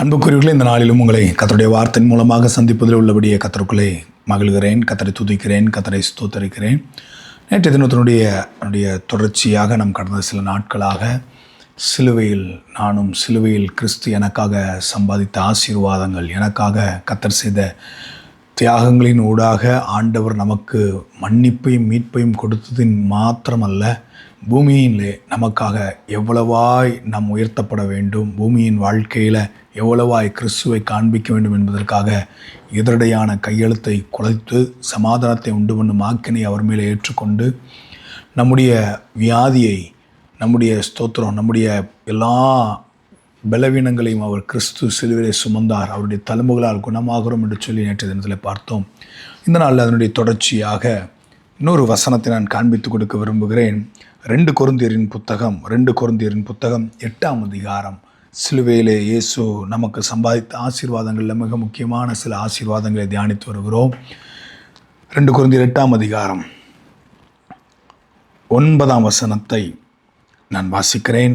அன்புக்குரியவர்களே, இந்த நாளிலும் உங்களை கர்த்தருடைய வார்த்தையின் மூலமாக சந்திப்பதில் உள்ளபடியே கர்த்தருக்குள்ளே மகிழ்கிறேன். கர்த்தரை துதிக்கிறேன், கர்த்தரை ஸ்தோத்தரிக்கிறேன். நேற்றைய தினத்தினுடைய தொடர்ச்சியாக நாம் கடந்த சில நாட்களாக சிலுவையில் கிறிஸ்து எனக்காக சம்பாதித்த ஆசீர்வாதங்கள், எனக்காக கர்த்தர் செய்த தியாகங்களின் ஊடாக ஆண்டவர் நமக்கு மன்னிப்பையும் மீட்பையும் கொடுத்ததின் மாத்திரமல்ல, பூமியிலே நமக்காக எவ்வளவாய் நாம் உயர்த்தப்பட வேண்டும், பூமியின் வாழ்க்கையில் எவ்வளவாய் கிறிஸ்துவை காண்பிக்க வேண்டும் என்பதற்காக எதிரடையான கையெழுத்தை குலைத்து சமாதானத்தை உண்டு பண்ணும் ஆக்கினை அவர் மேலே ஏற்றுக்கொண்டு நம்முடைய வியாதியை, நம்முடைய ஸ்தோத்திரம், நம்முடைய எல்லா பலவீனங்களையும் அவர் கிறிஸ்து சிலுவையிலே சுமந்தார், அவருடைய தழும்புகளால் குணமாகிறோம் என்று சொல்லி நேற்றைய தினத்தில் பார்த்தோம். இந்த நாளில் அதனுடைய தொடர்ச்சியாக இன்னொரு வசனத்தை நான் காண்பித்து கொடுக்க விரும்புகிறேன். 2 கொரிந்தியரின் புத்தகம் 8ஆம் அதிகாரம். சிலுவையிலே இயேசு நமக்கு சம்பாதித்த ஆசீர்வாதங்களில் மிக முக்கியமான சில ஆசீர்வாதங்களை தியானித்து வருகிறோம். 2 கொரிந்தியர் 8ஆம் அதிகாரம் 9ஆம் வசனத்தை நான் வாசிக்கிறேன்.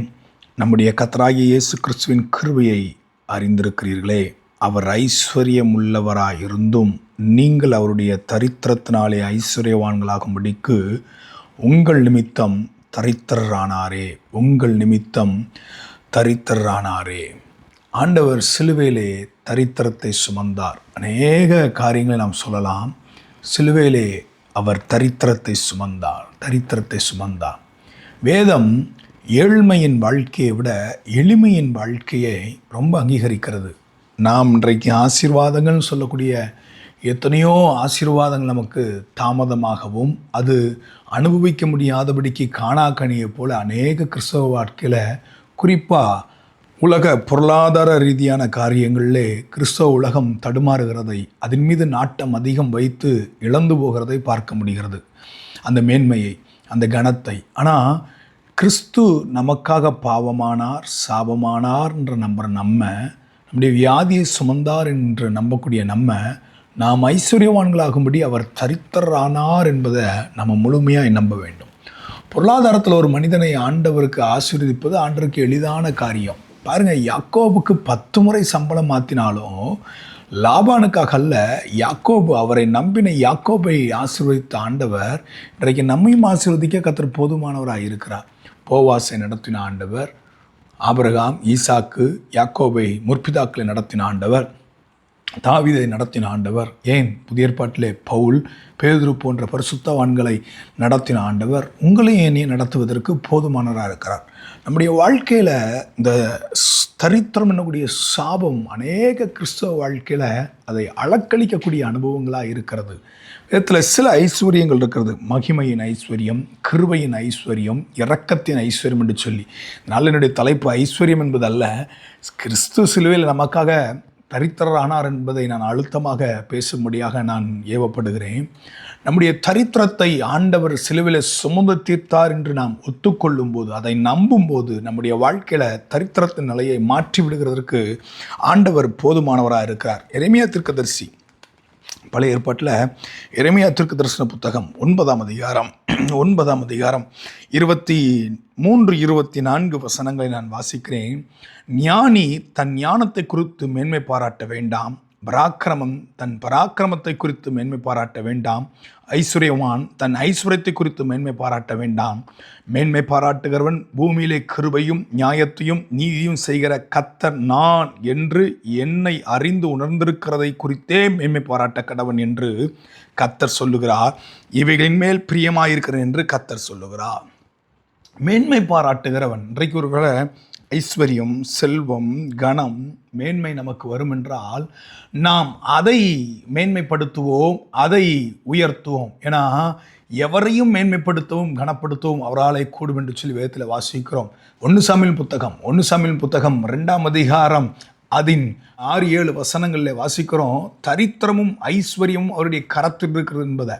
நம்முடைய கர்த்தராகிய இயேசு கிறிஸ்துவின் கிருபையை அறிந்திருக்கிறீர்களே, அவர் ஐஸ்வர்யமுள்ளவராயிருந்தும் நீங்கள் அவருடைய தரித்திரத்தினாலே ஐஸ்வர்யவான்களாகும்படிக்கு உங்கள் நிமித்தம் தரித்திரரானாரே. ஆண்டவர் சிலுவையிலே தரித்திரத்தை சுமந்தார். அநேக காரியங்களை நாம் சொல்லலாம். சிலுவையிலே அவர் தரித்திரத்தை சுமந்தார். வேதம் ஏழ்மையின் வாழ்க்கையை விட எளிமையின் வாழ்க்கையை ரொம்ப அங்கீகரிக்கிறது. நாம் இன்றைக்கு ஆசீர்வாதங்கள்னு சொல்லக்கூடிய எத்தனையோ ஆசீர்வாதங்கள் நமக்கு தாமதமாகவும் அது அனுபவிக்க முடியாதபடிக்கு காணாக்கனியை போல அநேக கிறிஸ்தவ வாழ்க்கையில், குறிப்பாக உலக பொருளாதார ரீதியான காரியங்களிலே கிறிஸ்தவ உலகம் தடுமாறுகிறதை, அதன் மீது நாட்டம் அதிகம் வைத்து இழந்து போகிறதை பார்க்க முடிகிறது, அந்த மேன்மையை, அந்த கனத்தை. ஆனால் கிறிஸ்து நமக்காக பாவமானார், சாபமானார் என்று நம்புகிற நம்முடைய வியாதியை சுமந்தார் என்று நம்பக்கூடிய நாம் ஐஸ்வர்யவான்களாகும்படி அவர் தரித்திரரானார் என்பதை நம்ம முழுமையாக நம்ப வேண்டும். பொருளாதாரத்தில் ஒரு மனிதனை ஆண்டவருக்கு ஆசீர்வதிப்பது ஆண்டவருக்கு எளிதான காரியம். பாருங்கள், யாக்கோபுக்கு 10 முறை சம்பளம் மாற்றினாலும் லாபானுக்காக அல்ல, யாக்கோபு, அவரை நம்பின யாக்கோபை ஆசீர்வதித்த ஆண்டவர் இன்றைக்கு நம்மையும் ஆசீர்வதிக்க கர்த்தர் போதுமானவராக இருக்கிறார். போவாசை நடத்தின ஆண்டவர், ஆபிரகாம், ஈசாக்கு, யாக்கோபை முற்பிதாக்களை நடத்தின ஆண்டவர், தாவீதை நடத்தின ஆண்டவர், ஏன் புதிய ஏற்பாட்டிலே பவுல், பேதுரு போன்ற பரிசுத்தவான்களை நடத்தின ஆண்டவர் உங்களையும் என்னையும் நடத்துவதற்கு போதுமானவராக இருக்கிறார். நம்முடைய வாழ்க்கையில் இந்த தரித்திரம் என்னக்கூடிய சாபம் அநேக கிறிஸ்தவ வாழ்க்கையில் அதை அளக்களிக்கக்கூடிய அனுபவங்களாக இருக்கிறது. இதில் சில ஐஸ்வர்யங்கள் இருக்கிறது. மகிமையின் ஐஸ்வர்யம், கிருபையின் ஐஸ்வர்யம், இரக்கத்தின் ஐஸ்வர்யம் என்று சொல்லி. அதனால் என்னுடைய தலைப்பு ஐஸ்வர்யம் என்பதல்ல, கிறிஸ்து சிலுவையில் நமக்காக தரித்திரரானார் என்பதை நான் அழுத்தமாக பேசும்படியாக நான் ஏவப்படுகிறேன். நம்முடைய தரித்திரத்தை ஆண்டவர் சிலுவையில் சுமந்து தீர்த்தார் என்று நாம் ஒத்துக்கொள்ளும் போது, அதை நம்பும் போது, நம்முடைய வாழ்க்கையில் தரித்திரத்தின் நிலையை மாற்றி விடுகிறதற்கு ஆண்டவர் போதுமானவராக இருக்கிறார். எரேமியா தீர்க்கதரிசி, பழைய ஏற்பாட்டில் எரேமியா தீர்க்கதரிசன புத்தகம் 9ஆம் அதிகாரம் 23-24 வசனங்களை நான் வாசிக்கிறேன். ஞானி தன் ஞானத்தை குறித்து மேன்மை பாராட்ட வேண்டாம், பராக்கிரமம் தன் பராக்கிரமத்தை குறித்து மேன்மை பாராட்ட வேண்டாம், ஐஸ்வர்யவான் தன் ஐஸ்வர்யத்தை குறித்து மேன்மை பாராட்ட வேண்டாம். மேன்மை பாராட்டுகிறவன் பூமியிலே கிருபையும் நியாயத்தையும் நீதியும் செய்கிற கர்த்தர் நான் என்று என்னை அறிந்து உணர்ந்திருக்கிறதை குறித்தே மேன்மை பாராட்ட கடவன் என்று கர்த்தர் சொல்லுகிறார். இவைகளின் மேல் பிரியமாயிருக்கிறேன் என்று கர்த்தர் சொல்லுகிறார். மேன்மை பாராட்டுகிறவன், இன்றைக்கு ஒருவேளை ஐஸ்வர்யம், செல்வம், கனம், மேன்மை நமக்கு வரும் என்றால் நாம் அதை மேன்மைப்படுத்துவோம், அதை உயர்த்துவோம். ஏன்னா எவரையும் மேன்மைப்படுத்தவும் கனப்படுத்தவும் அவராலே கூடும் என்று சொல்லி வேதத்தில் வாசிக்கிறோம். 1 சாமுவேல் புத்தகம் 2ஆம் அதிகாரம் அதின் 6-7 வசனங்களில் வாசிக்கிறோம். தரித்திரமும் ஐஸ்வர்யமும் அவருடைய கரத்தில் இருக்கிறது என்பதை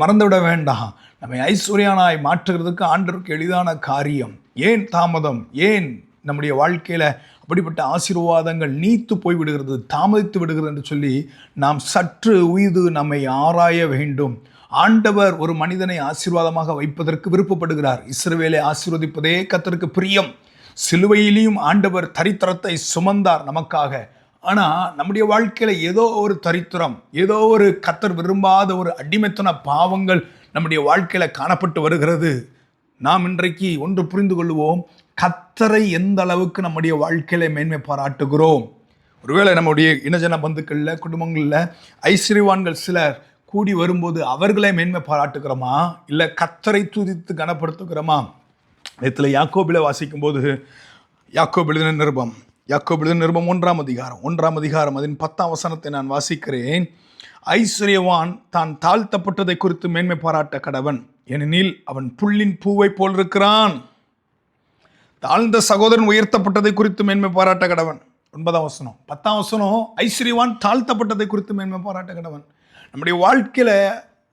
மறந்துவிட வேண்டாம். நம்மை ஐஸ்வர்யானாய் மாற்றுகிறதுக்கு ஆண்டவருக்கு எளிதான காரியம். ஏன் தாமதம்? ஏன் நம்முடைய வாழ்க்கையில் அப்படிப்பட்ட ஆசீர்வாதங்கள் நீத்து போய்விடுகிறது, தாமதித்து விடுகிறது என்று சொல்லி நாம் சற்று உய்து நம்மை ஆராய வேண்டும். ஆண்டவர் ஒரு மனிதனை ஆசீர்வாதமாக வைப்பதற்கு விருப்பப்படுகிறார். இஸ்ரவேலை ஆசீர்வதிப்பதே கர்த்தருக்கு பிரியம். சிலுவையிலையும் ஆண்டவர் தரித்திரத்தை சுமந்தார் நமக்காக. ஆனால் நம்முடைய வாழ்க்கையில் ஏதோ ஒரு தரித்திரம், ஏதோ ஒரு கர்த்தர் விரும்பாத ஒரு அடிமைத்தன பாவங்கள் நம்முடைய வாழ்க்கையில் காணப்பட்டு வருகிறது. நாம் இன்றைக்கு ஒன்று புரிந்து கொள்வோம், கர்த்தரை எந்த அளவுக்கு நம்முடைய வாழ்க்கையில மேன்மை பாராட்டுகிறோம். ஒருவேளை நம்முடைய இனஜன பந்துக்களில், குடும்பங்களில் ஐஸ்வர்யவான்கள் சிலர் கூடி வரும்போது அவர்களை மேன்மை பாராட்டுகிறோமா, இல்லை கர்த்தரை துதித்து கனப்படுத்துகிறோமா? நேத்துல யாக்கோபில வாசிக்கும் போது, யாக்கோபு எழுதின நிருபம் 1ஆம் அதிகாரம் அதன் 10ஆம் வசனத்தை நான் வாசிக்கிறேன். ஐஸ்வர்யவான் தான் தாழ்த்தப்பட்டதை குறித்து மேன்மை பாராட்ட கடவன், ஏனெனில் அவன் புல்லின் பூவை போல் இருக்கிறான். தாழ்ந்த சகோதரன் உயர்த்தப்பட்டதை குறித்து மேன்மை பாராட்ட கடவன். 9ஆம் வசனம். 10ஆம் வசனம், ஐஸ்வர்யவான் தாழ்த்தப்பட்டதை குறித்து மேன்மை பாராட்ட கடவன். நம்முடைய வாழ்க்கையில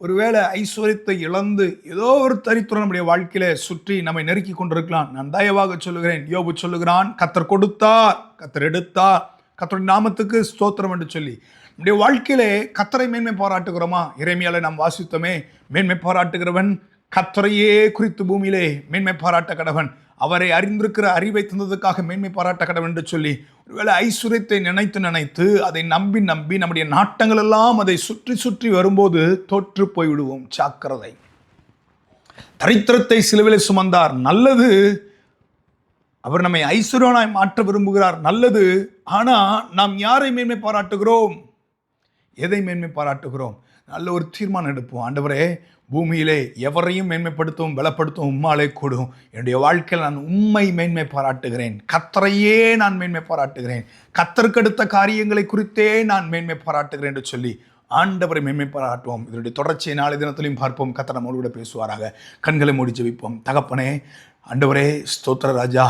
ஒருவேளை ஐஸ்வர்யத்தை இழந்து ஏதோ ஒரு தரித்திரம் நம்முடைய வாழ்க்கையில சுற்றி நம்மை நெருக்கி கொண்டிருக்கலாம். நான் தயவாக சொல்லுகிறேன், யோபு சொல்லுகிறான், கர்த்தர் கொடுத்தார், கர்த்தர் எடுத்தார், கர்த்தருடைய நாமத்துக்கு ஸ்தோத்திரம் என்று சொல்லி நம்முடைய வாழ்க்கையிலே கர்த்தரை மேன்மை பாராட்டுகிறோமா? எரேமியால நாம் வாசித்தோமே, மேன்மை பாராட்டுகிறவன் கர்த்தரையே குறித்து பூமியிலே மேன்மை பாராட்ட கடவன், அவரை அறிந்திருக்கிற அறிவை தந்ததுக்காக மேன்மை பாராட்ட கடவன் என்று சொல்லி, ஒருவேளை ஐஸ்வர்யத்தை நினைத்து அதை நம்பி நம்முடைய நாட்டங்கள் எல்லாம் அதை சுற்றி சுற்றி வரும்போது தோற்று போய்விடுவோம். ஜாக்கிரதை. தரித்திரத்தை சிலுவையிலே சுமந்தார், நல்லது. அவர் நம்மை ஐஸ்வர்யனாய் மாற்ற விரும்புகிறார், நல்லது. ஆனா நாம் யாரை மேன்மை பாராட்டுகிறோம்? எதை மேன்மை பாராட்டுகிறோம்? நல்ல ஒரு தீர்மானம் எடுப்போம். ஆண்டவரே, பூமியிலே எவரையும் மேன்மைப்படுத்தவும் பலப்படுத்தவும் உம்மாலே கூடும். என்னுடைய வாழ்க்கையில் நான் உம்மை மேன்மை பாராட்டுகிறேன், கர்த்தரையே நான் மேன்மை பாராட்டுகிறேன், கர்த்தருக்கு அடுத்த காரியங்களை குறித்தே நான் மேன்மை பாராட்டுகிறேன் என்று சொல்லி ஆண்டவரை மேன்மை பாராட்டுவோம். இதனுடைய தொடர்ச்சியை நாளை தினத்திலையும் பார்ப்போம். கர்த்தர் நம்மோடு கூட பேசுவாராக. கண்களை மூடி ஜெபிப்போம். தகப்பனே, ஆண்டவரே, ஸ்தோத்திர ராஜா,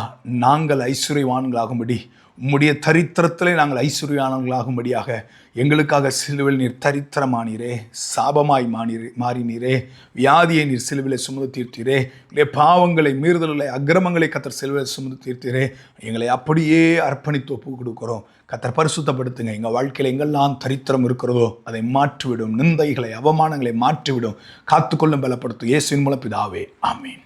நாங்கள் ஐஸ்வர்யவான்களாகும்படி, உம்முடைய தரித்திரத்திலே நாங்கள் ஐஸ்வர்யவான்களாகும்படியாக எங்களுக்காக சிலுவில் நீர் தரித்திரமானீரே, சாபமாய் மாறினீரே, வியாதியை நீர் சிலுவிலை சுமந்து தீர்த்தீரே, எங்களுடைய பாவங்களை, மீறுதல்களை, அக்கிரமங்களை கர்த்தர் சிலுவிலை சுமந்து தீர்த்தீரே. எங்களை அப்படியே அர்ப்பணித்து ஒப்பு கொடுக்கிறோம். கர்த்தர் பரிசுத்தப்படுத்துங்க. எங்கள் வாழ்க்கையில் எங்கெல்லாம் தரித்திரம் இருக்கிறதோ அதை மாற்றிவிடும், நிந்தைகளை, அவமானங்களை மாற்றிவிடும், காத்துக்கொள்ளும், பலப்படுத்தும். இயேசுவின் மூலம் பிதாவே, ஆமீன்.